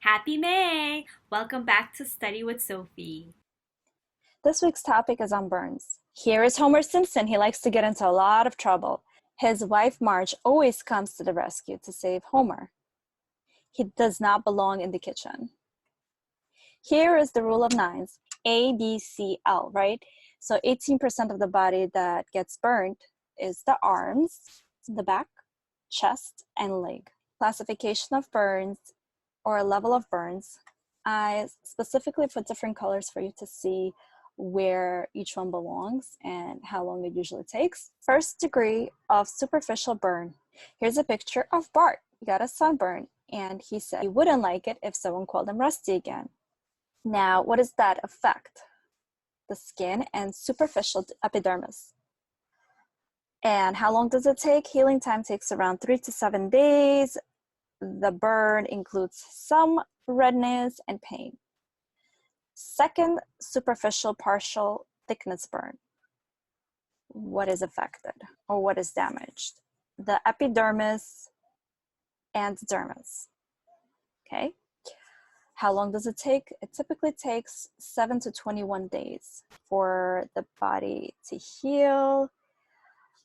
Happy May! Welcome back to Study with Sophie. This week's topic is on burns. Here is Homer Simpson. He likes to get into a lot of trouble. His wife Marge always comes to the rescue to save Homer. He does not belong in the kitchen. Here is the rule of nines, A, B, C, L, right? So 18% of the body that gets burned is the arms, the back, chest, and leg. Classification of burns or level of burns. I specifically put different colors for you to see where each one belongs and how long it usually takes. First degree of superficial burn. Here's a picture of Bart. He got a sunburn and he said he wouldn't like it if someone called him Rusty again. Now, what does that affect? The skin and superficial epidermis. And how long does it take? Healing time takes around 3 to 7 days. The burn includes some redness and pain. Second, superficial partial thickness burn. What is affected or what is damaged? The epidermis and dermis. Okay. How long does it take? It typically takes 7 to 21 days for the body to heal.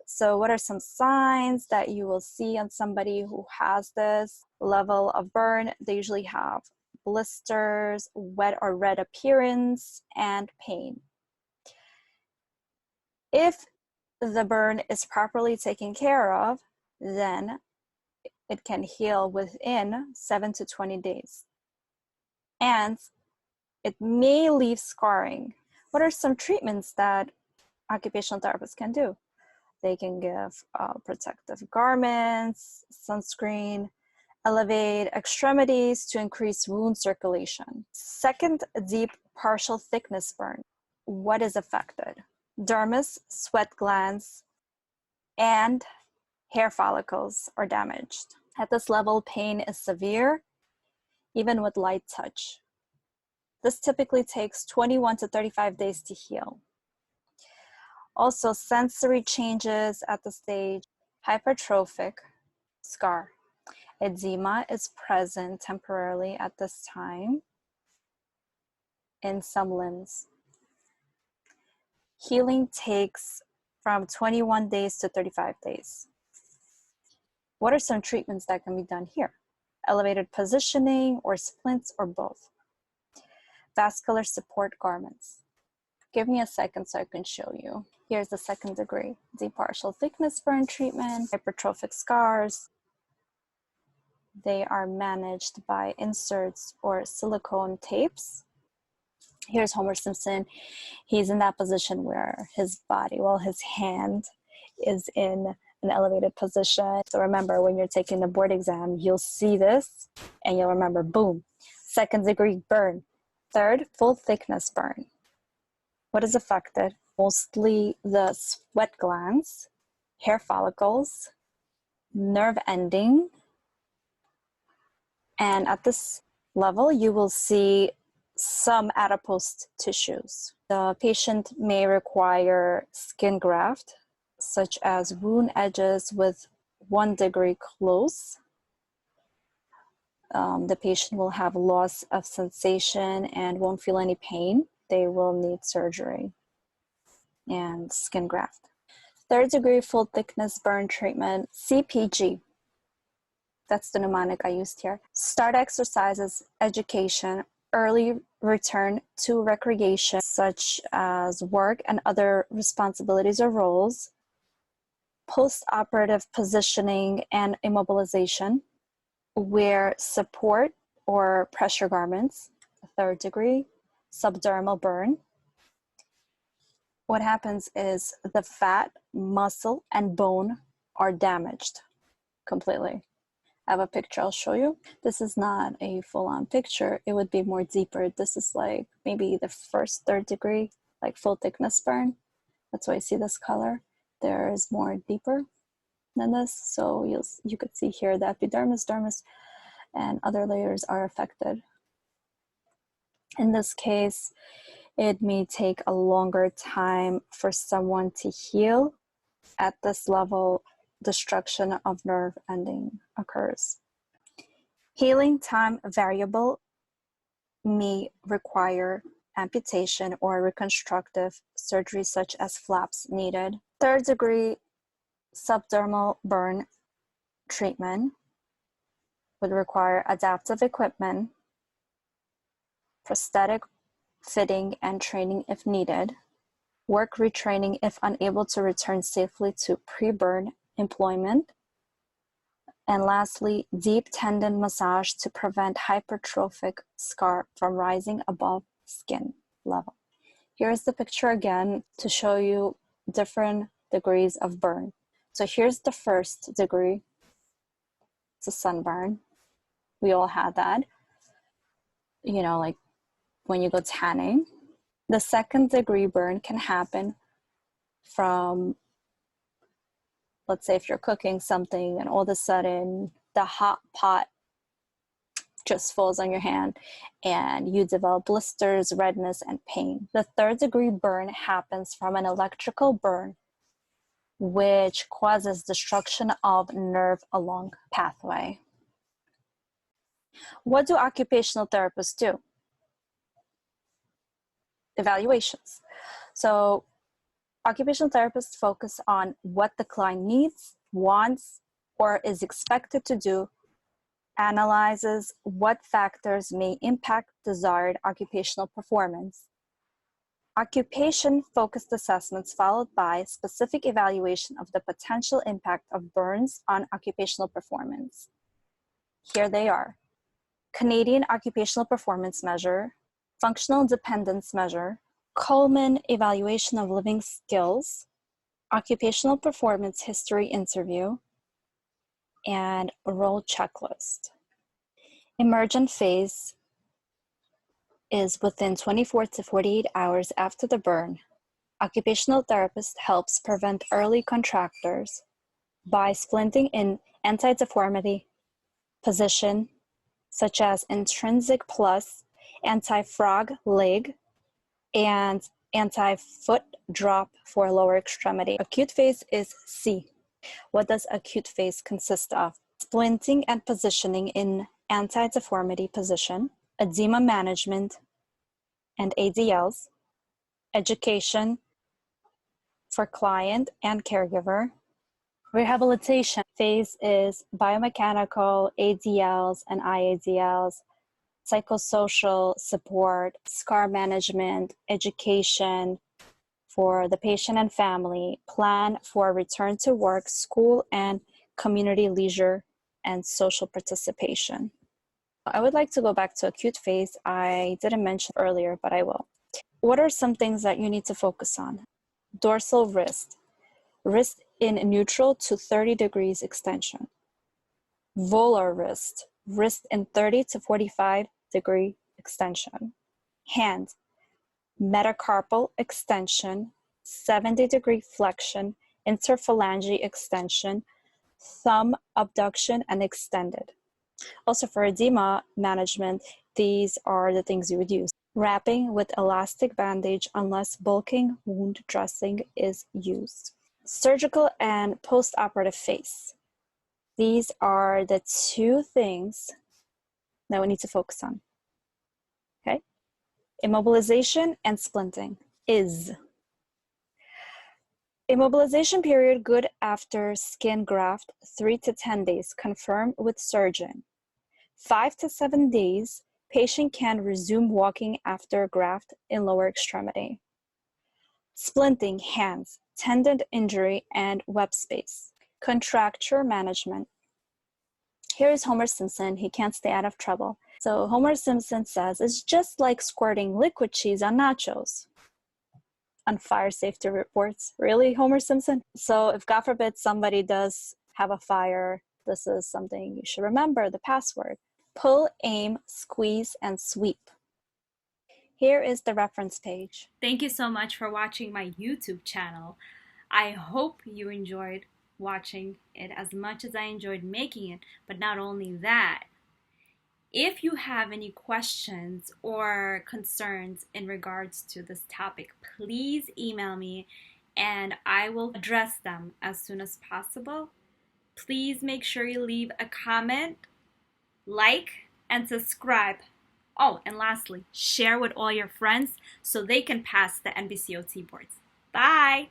So what are some signs that you will see on somebody who has this level of burn? They usually have blisters, wet or red appearance, and pain. If the burn is properly taken care of, then it can heal within 7 to 20 days. And it may leave scarring. What are some treatments that occupational therapists can do? They can give protective garments, sunscreen, elevate extremities to increase wound circulation. Second, deep partial thickness burn. What is affected? Dermis, sweat glands, and hair follicles are damaged. At this level, pain is severe, even with light touch. This typically takes 21 to 35 days to heal. Also, sensory changes at the stage, hypertrophic scar. Edema is present temporarily at this time in some limbs. Healing takes from 21 days to 35 days. What are some treatments that can be done here? Elevated positioning or splints or both. Vascular support garments. Give me a second so I can show you. Here's the second degree. Deep partial thickness burn treatment, hypertrophic scars. They are managed by inserts or silicone tapes. Here's Homer Simpson. He's in that position where his body, well, his hand is in an elevated position. So remember, when you're taking the board exam, you'll see this and you'll remember, boom, second degree burn. Third, full thickness burn. What is affected? Mostly the sweat glands, hair follicles, nerve ending. And at this level, you will see some adipose tissues. The patient may require skin graft, such as wound edges with 1 degree close. The patient will have loss of sensation and won't feel any pain. They will need surgery and skin graft. Third degree full thickness burn treatment, CPG. That's the mnemonic I used here. Start exercises, education, early return to recreation, such as work and other responsibilities or roles, postoperative positioning and immobilization, wear support or pressure garments, third degree, subdermal burn. What happens is the fat, muscle, and bone are damaged completely. I have a picture I'll show you. This is not a full-on picture. It would be more deeper. This is like maybe the first third degree, like full thickness burn. That's why I see this color. There is more deeper than this. So you could see here the epidermis, dermis, and other layers are affected. In this case, it may take a longer time for someone to heal. At this level, destruction of nerve ending occurs. Healing time variable, may require amputation or reconstructive surgery such as flaps needed. Third degree subdermal burn treatment would require adaptive equipment, prosthetic fitting and training if needed, work retraining if unable to return safely to pre-burn employment, and lastly, deep tendon massage to prevent hypertrophic scar from rising above skin level. Here's the picture again to show you different degrees of burn. So here's the first degree. It's a sunburn. We all had that. You know, like when you go tanning. The second degree burn can happen from, let's say if you're cooking something and all of a sudden the hot pot just falls on your hand and you develop blisters, redness, and pain. The third degree burn happens from an electrical burn, which causes destruction of nerve along pathway. What do occupational therapists do? Evaluations. So occupational therapists focus on what the client needs, wants, or is expected to do, analyzes what factors may impact desired occupational performance. Occupation-focused assessments followed by specific evaluation of the potential impact of burns on occupational performance. Here they are. Canadian Occupational Performance Measure, Functional Dependence Measure, Coleman Evaluation of Living Skills, Occupational Performance History Interview, and Role Checklist. Emergent Phase is within 24 to 48 hours after the burn. Occupational therapist helps prevent early contractures by splinting in anti-deformity position, such as intrinsic plus, anti-frog leg, and anti-foot drop for lower extremity. Acute phase is C. What does acute phase consist of? Splinting and positioning in anti-deformity position, edema management and ADLs, education for client and caregiver. Rehabilitation phase is biomechanical ADLs and IADLs, psychosocial support, scar management, education for the patient and family, plan for return to work, school, and community leisure and social participation. I would like to go back to acute phase. I didn't mention earlier, but I will. What are some things that you need to focus on? Dorsal wrist, wrist in neutral to 30 degrees extension. Volar wrist, wrist in 30 to 45 degree extension. Hand, metacarpal extension, 70-degree flexion, interphalange extension, thumb abduction and extended. Also for edema management, these are the things you would use. Wrapping with elastic bandage unless bulking wound dressing is used. Surgical and postoperative phase. These are the two things that we need to focus on. Okay? Immobilization and splinting is. Immobilization period good after skin graft, 3 to 10 days, confirmed with surgeon. 5 to 7 days, patient can resume walking after graft in lower extremity. Splinting, hands, tendon injury, and web space. Contracture management. Here is Homer Simpson. He can't stay out of trouble. So Homer Simpson says, it's just like squirting liquid cheese on nachos. On fire safety reports. Really, Homer Simpson? So if God forbid somebody does have a fire, this is something you should remember, the password. Pull, aim, squeeze, and sweep. Here is the reference page. Thank you so much for watching my YouTube channel. I hope you enjoyed watching it as much as I enjoyed making it, but not only that, if you have any questions or concerns in regards to this topic, please email me and I will address them as soon as possible. Please make sure you leave a comment like, and subscribe. Oh, and lastly, share with all your friends so they can pass the NBCOT boards. Bye!